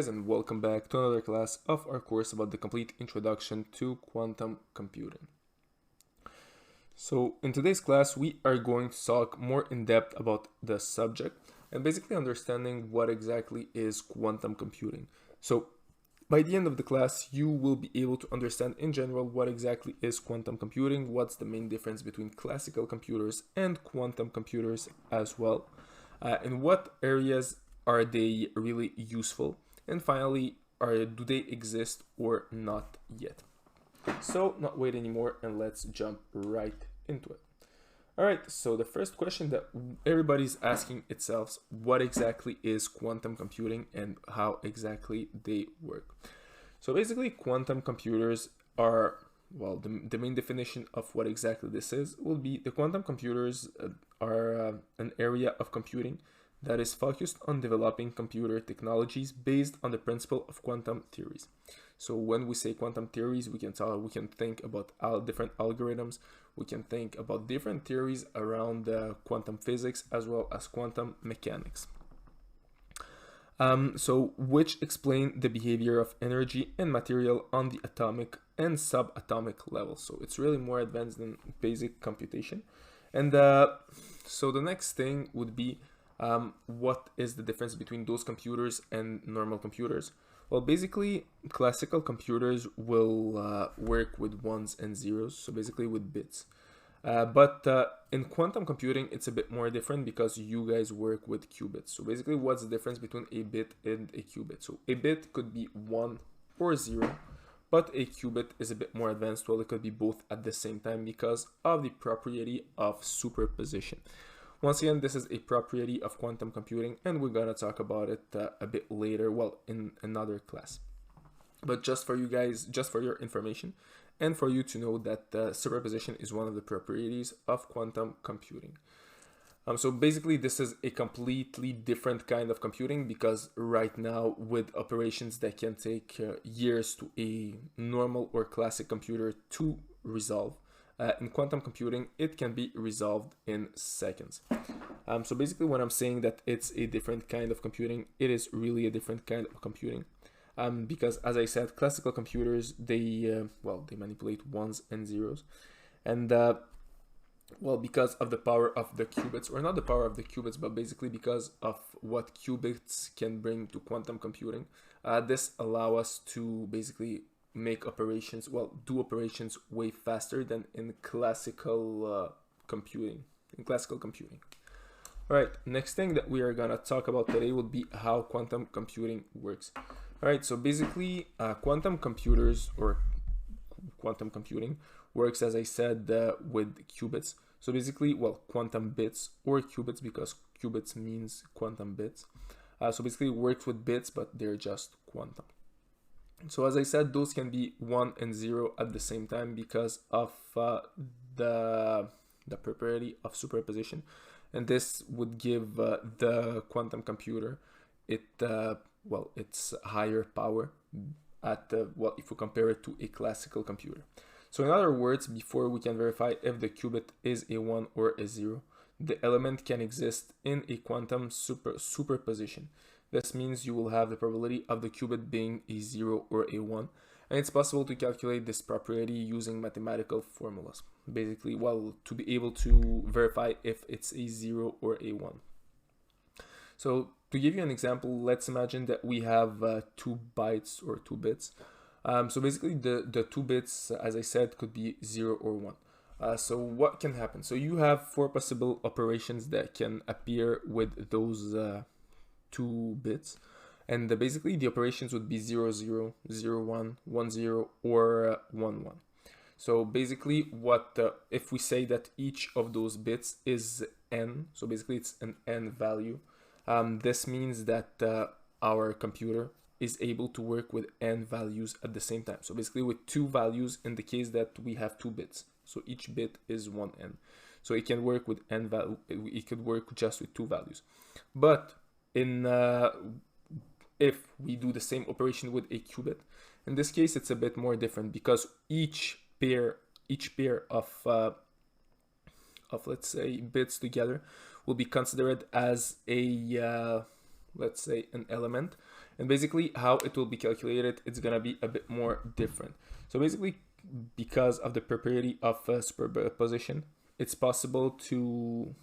guys, and welcome back to another class of our course about the complete introduction to quantum computing. So in today's class, we are going to talk more in depth about the subject and basically understanding what exactly is quantum computing. So by the end of the class, you will be able to understand in general what exactly is quantum computing, what's the main difference between classical computers and quantum computers as well, in what areas are they really useful, and finally, do they exist or not yet? So not wait anymore and let's jump right into it. Alright, so the first question that everybody's asking itself, what exactly is quantum computing and how exactly they work? So basically quantum computers are, well, the main definition of what exactly this is will be the quantum computers are an area of computing that is focused on developing computer technologies based on the principle of quantum theories. So when we say quantum theories, we can think about different algorithms, we can think about different theories around quantum physics as well as quantum mechanics. So which explain the behavior of energy and material on the atomic and subatomic level. So it's really more advanced than basic computation. And so the next thing would be what is the difference between those computers and normal computers? Well, basically, classical computers will work with ones and zeros, so basically with bits. But in quantum computing, it's a bit more different because you guys work with qubits. So basically, what's the difference between a bit and a qubit? So a bit could be 1 or 0, but a qubit is a bit more advanced. Well, it could be both at the same time because of the property of superposition. Once again, this is a property of quantum computing, and we're gonna talk about it a bit later, well, in another class. But just for you guys, just for your information, and for you to know that superposition is one of the properties of quantum computing. So basically, this is a completely different kind of computing because right now, with operations that can take years to a normal or classic computer to resolve, in quantum computing, it can be resolved in seconds. So basically, when I'm saying that it's a different kind of computing, it is really a different kind of computing. Because as I said, classical computers, they manipulate ones and zeros. And well, because of the power of the qubits, or not the power of the qubits, but basically because of what qubits can bring to quantum computing, this allows us to basically make operations, do operations way faster than in classical computing. All right, next thing that we are gonna talk about today would be how quantum computing works. All right, so basically quantum computers or quantum computing works, as I said, with qubits. So basically, quantum bits or qubits, because qubits means quantum bits. So basically it works with bits, but they're just quantum. So as I said, those can be 1 and 0 at the same time because of the property of superposition, and this would give the quantum computer its higher power at if we compare it to a classical computer. So in other words, before we can verify if the qubit is a 1 or a 0, the element can exist in a quantum superposition. This means you will have the probability of the qubit being a 0 or a 1, and it's possible to calculate this property using mathematical formulas. Basically, to be able to verify if it's a 0 or a 1. So to give you an example, let's imagine that we have 2 bytes or 2 bits. So basically the 2 bits, as I said, could be 0 or 1. So what can happen? So you have 4 possible operations that can appear with those 2 bits, and basically the operations would be 0 0 0 1 1 0 or 1 1. So basically if we say that each of those bits is n, so basically it's an n value, this means that our computer is able to work with n values at the same time. So basically with 2 values in the case that we have 2 bits, so each bit is 1n. So it can work with n value, it could work just with 2 values. But if we do the same operation with a qubit, in this case it's a bit more different because each pair of let's say bits together will be considered as a let's say an element, And basically how it will be calculated, it's gonna be a bit more different. So basically, because of the property of superposition, it's possible to,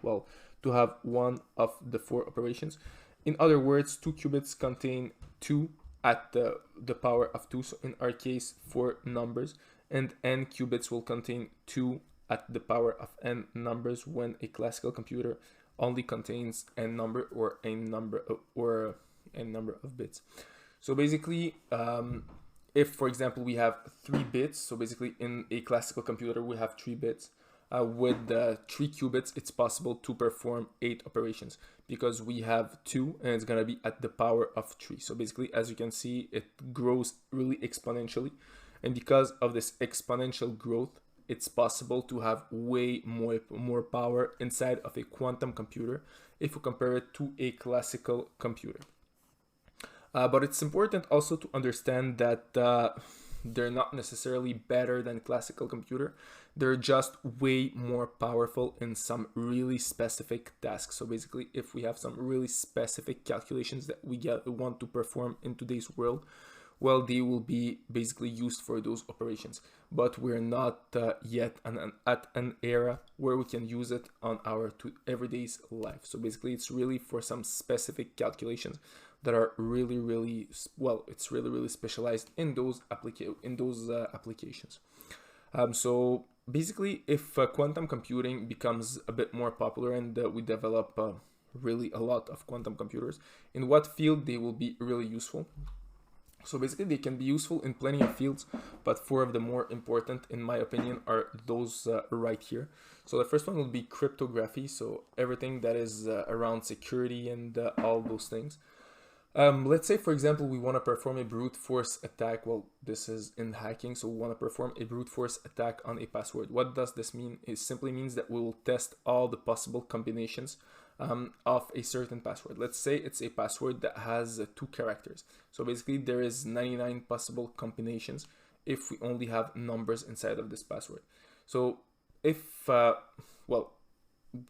well, to have one of the 4 operations. In other words, 2 qubits contain 2 at the power of 2, so in our case 4 numbers, and n qubits will contain 2 at the power of n numbers when a classical computer only contains n number or n number of bits. So basically, if for example we have 3 bits, so basically in a classical computer we have 3 bits, with 3 qubits it's possible to perform 8 operations, because we have 2 and it's gonna be at the power of 3. So basically, as you can see, it grows really exponentially, and because of this exponential growth, it's possible to have way more power inside of a quantum computer if you compare it to a classical computer. But it's important also to understand that they're not necessarily better than classical computer. They're just way more powerful in some really specific tasks. So basically, if we have some really specific calculations that we want to perform in today's world, well, they will be basically used for those operations. But we're not yet at an era where we can use it on our everyday life. So basically, it's really for some specific calculations that are really well, it's really specialized in those applications. So basically, if quantum computing becomes a bit more popular and we develop really a lot of quantum computers, in what field they will be really useful? So basically, they can be useful in plenty of fields, but 4 of the more important, in my opinion, are those right here. So the first one will be cryptography, so everything that is around security and all those things. Let's say, for example, we want to perform a brute force attack. Well, this is in hacking, so we want to perform a brute force attack on a password. What does this mean? It simply means that we will test all the possible combinations of a certain password. Let's say it's a password that has 2 characters. So basically, there is 99 possible combinations if we only have numbers inside of this password. So if, well,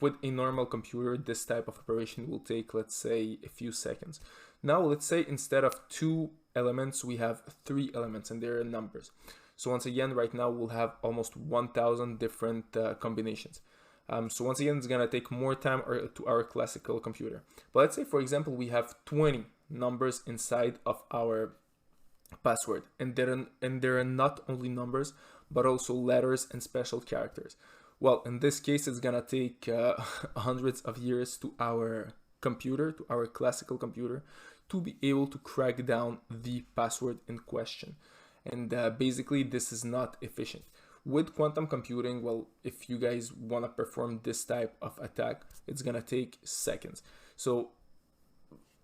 with a normal computer, this type of operation will take, let's say, a few seconds. Now, let's say instead of 2 elements, we have 3 elements and they're numbers. So once again, right now we'll have almost 1,000 different combinations. So once again, it's gonna take more time to our classical computer. But let's say, for example, we have 20 numbers inside of our password, and there are not only numbers, but also letters and special characters. Well, in this case, it's gonna take hundreds of years to our computer, to our classical computer, to be able to crack down the password in question. And basically, this is not efficient. With quantum computing, well, if you guys want to perform this type of attack, it's gonna take seconds. So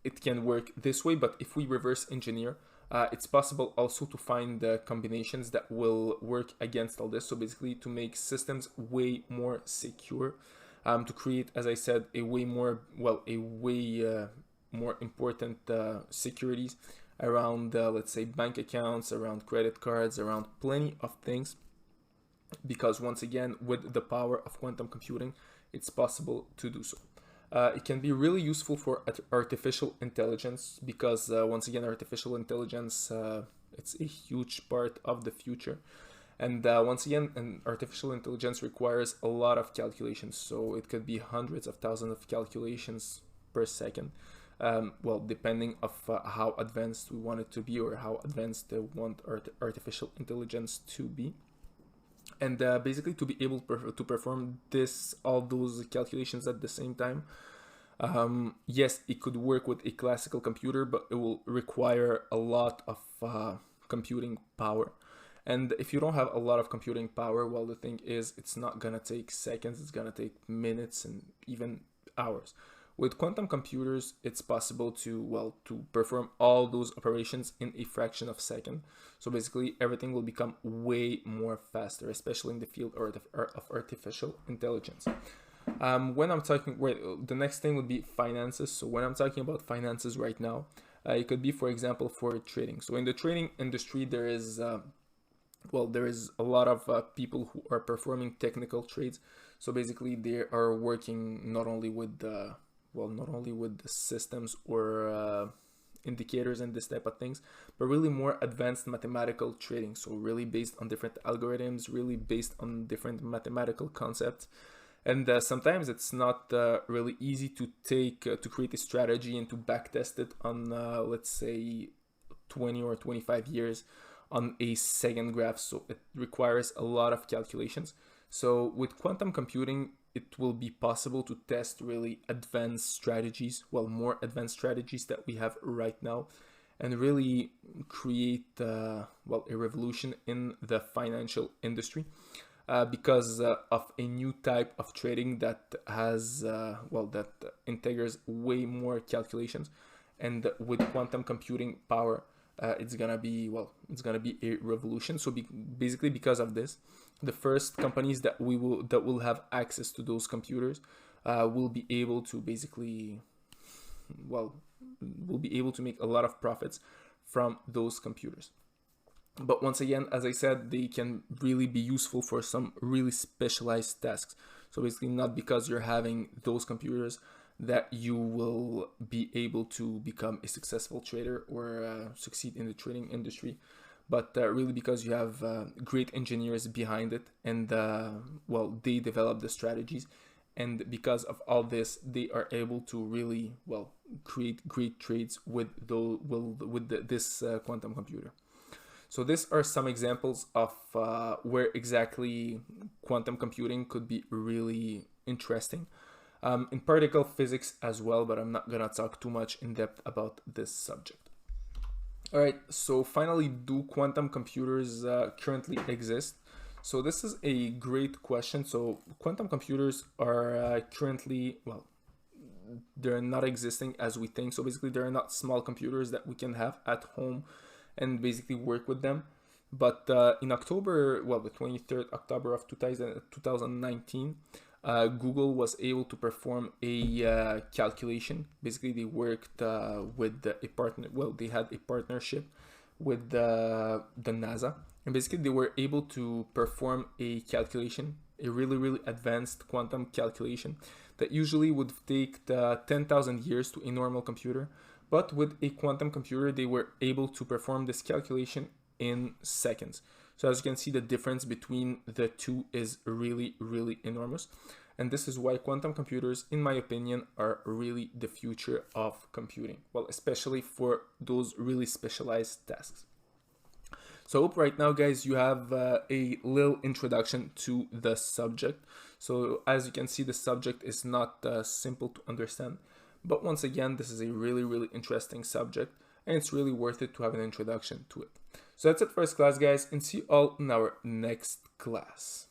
it can work this way, but if we reverse engineer, it's possible also to find the combinations that will work against all this. So basically, to make systems way more secure, to create, as I said, a way more important securities around, let's say, bank accounts, around credit cards, around plenty of things. Because once again, with the power of quantum computing, it's possible to do so. It can be really useful for artificial intelligence, because once again, artificial intelligence, it's a huge part of the future. And once again, artificial intelligence requires a lot of calculations. So it could be hundreds of thousands of calculations per second. Well, depending of how advanced we want it to be, or how advanced we want artificial intelligence to be. And basically, to be able to perform all those calculations at the same time, yes, it could work with a classical computer, but it will require a lot of computing power. And if you don't have a lot of computing power, well, the thing is, it's not gonna take seconds, it's gonna take minutes and even hours. With quantum computers, it's possible to, well, to perform all those operations in a fraction of a second. So basically, everything will become way more faster, especially in the field of artificial intelligence. When I'm talking, the next thing would be finances. So when I'm talking about finances right now, it could be, for example, for trading. So in the trading industry, there is a lot of people who are performing technical trades. So basically, they are working not only with the systems or indicators and this type of things, but really more advanced mathematical trading. So really based on different algorithms, really based on different mathematical concepts. And sometimes it's not really easy to to create a strategy and to backtest it on, let's say, 20 or 25 years on a second graph. So it requires a lot of calculations. So with quantum computing, it will be possible to test really advanced strategies, well, more advanced strategies that we have right now, and really create, well, a revolution in the financial industry because of a new type of trading that has, well, that integrates way more calculations. And with quantum computing power, it's gonna be, well, it's gonna be a revolution. So basically, because of this, the first companies that will have access to those computers will be able to basically, well, will be able to make a lot of profits from those computers. But once again, as I said, they can really be useful for some really specialized tasks. So basically, not because you're having those computers that you will be able to become a successful trader or succeed in the trading industry, but really because you have great engineers behind it, and well, they develop the strategies, and because of all this, they are able to really, well, create great trades with this quantum computer. So these are some examples of where exactly quantum computing could be really interesting. In particle physics as well, but I'm not gonna talk too much in depth about this subject. All right, so finally, do quantum computers currently exist? So this is a great question. So quantum computers are currently, well, they're not existing as we think. So basically, they're not small computers that we can have at home and basically work with them. But in October, well, the 23rd October of 2019, Google was able to perform a calculation. Basically, they worked with a partner. Well, they had a partnership with the NASA, and basically they were able to perform a calculation, a really advanced quantum calculation that usually would take 10,000 years to a normal computer. But with a quantum computer, they were able to perform this calculation in seconds. So as you can see, the difference between the two is really enormous. And this is why quantum computers, in my opinion, are really the future of computing. Well, especially for those really specialized tasks. So I hope right now, guys, you have a little introduction to the subject. So as you can see, the subject is not simple to understand. But once again, this is a really interesting subject, and it's really worth it to have an introduction to it. So that's it for this class, guys, and see you all in our next class.